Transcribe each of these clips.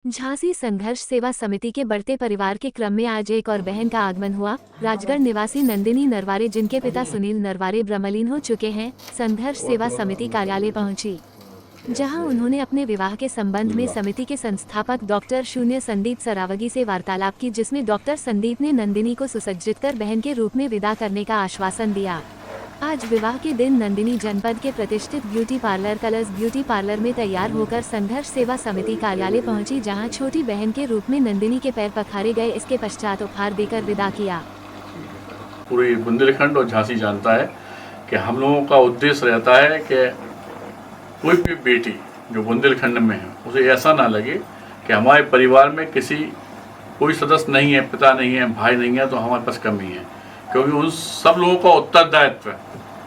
झांसी संघर्ष सेवा समिति के बढ़ते परिवार के क्रम में आज एक और बहन का आगमन हुआ। राजगढ़ निवासी नंदिनी नरवारे, जिनके पिता सुनील नरवारे ब्रह्मलीन हो चुके हैं, संघर्ष सेवा समिति कार्यालय पहुंची, जहां उन्होंने अपने विवाह के संबंध में समिति के संस्थापक डॉक्टर शून्य संदीप सरावगी से वार्तालाप की, जिसमें डॉक्टर संदीप ने नंदिनी को सुसज्जित कर बहन के रूप में विदा करने का आश्वासन दिया। आज विवाह के दिन नंदिनी जनपद के प्रतिष्ठित beauty parlour colours beauty parlour में तैयार होकर संघर्ष सेवा समिति कार्यालय पहुंची, जहां छोटी बहन के रूप में नंदिनी के पैर पखारे गए। इसके पश्चात उपहार देकर विदा किया। पूरी बुंदेलखंड और झांसी जानता है कि हम लोगों का उद्देश्य रहता है कि कोई भी बेटी जो बुंदेलखंड में है उसे ऐसा ना लगे कि हमारे परिवार में कोई सदस्य नहीं है, पिता नहीं है, भाई नहीं है, तो हमारे पास कमी है, क्योंकि उन सब लोगों का उत्तरदायित्व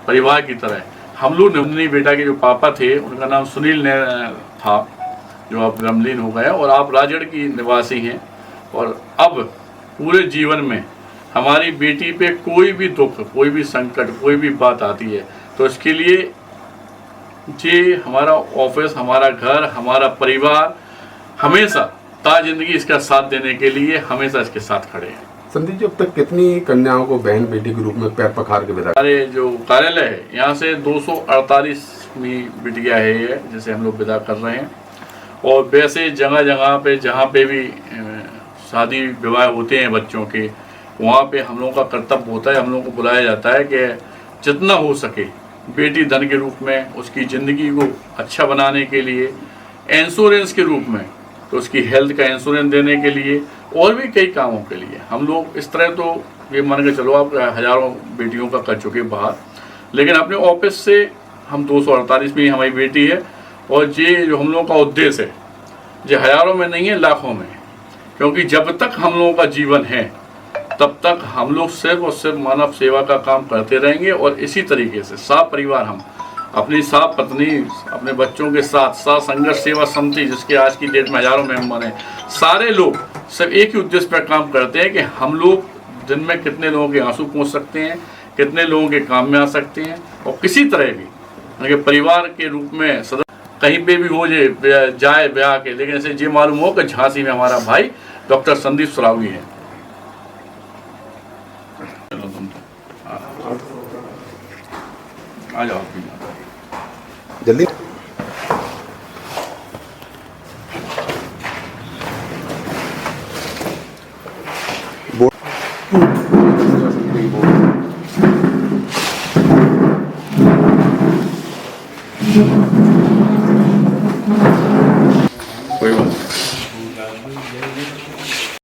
परिवार की तरह है। हम लोग नंदिनी बेटा के जो पापा थे उनका नाम सुनील ने था, जो अब ब्रह्मलीन हो गए, और आप राजगढ़ की निवासी हैं। और अब पूरे जीवन में हमारी बेटी पे कोई भी दुख, कोई भी संकट, कोई भी बात आती है तो इसके लिए ये हमारा ऑफिस, हमारा घर, हमारा परिवार हमेशा जिंदगी इसका साथ देने के लिए हमेशा इसके साथ खड़े हैं। संदीप जी, अब तक कितनी कन्याओं को बहन बेटी के रूप में पैर पखार के विदा? हमारे जो कार्यालय है यहाँ से 248वीं बिटिया है ये, जिसे हम लोग विदा कर रहे हैं। और वैसे जगह जगह पे जहाँ पे भी शादी विवाह होते हैं बच्चों के, वहाँ पे हम लोगों का कर्तव्य होता है, हम लोगों को बुलाया जाता है कि जितना हो सके बेटी धन के रूप में उसकी ज़िंदगी को अच्छा बनाने के लिए, इंश्योरेंस के रूप में तो उसकी हेल्थ का इंश्योरेंस देने के लिए, और भी कई कामों के लिए हम लोग इस तरह तो ये मान के चलो आप हज़ारों बेटियों का कर चुके बाहर, लेकिन अपने ऑफिस से हम 248 में हमारी बेटी है। और ये जो हम लोगों का उद्देश्य है ये हज़ारों में नहीं है, लाखों में, क्योंकि जब तक हम लोगों का जीवन है तब तक हम लोग सिर्फ और सिर्फ मानव सेवा का काम करते रहेंगे। और इसी तरीके से साथ परिवार, हम अपनी साथ पत्नी, अपने बच्चों के साथ संघर्ष सेवा समिति, जिसके आज की डेट में हज़ारों मेंबर हैं, सारे लोग सब एक ही उद्देश्य पर काम करते हैं कि हम लोग दिन में कितने लोगों के आंसू पहुंच सकते हैं, कितने लोगों के काम में आ सकते हैं। और किसी तरह भी परिवार के रूप में सदस्य कहीं पे भी हो जाए ब्याह के, लेकिन ऐसे ये मालूम हो कि झांसी में हमारा भाई डॉक्टर संदीप सरावगी है। चलो तुम आ जाओ जल्दी। कोई बात नहीं।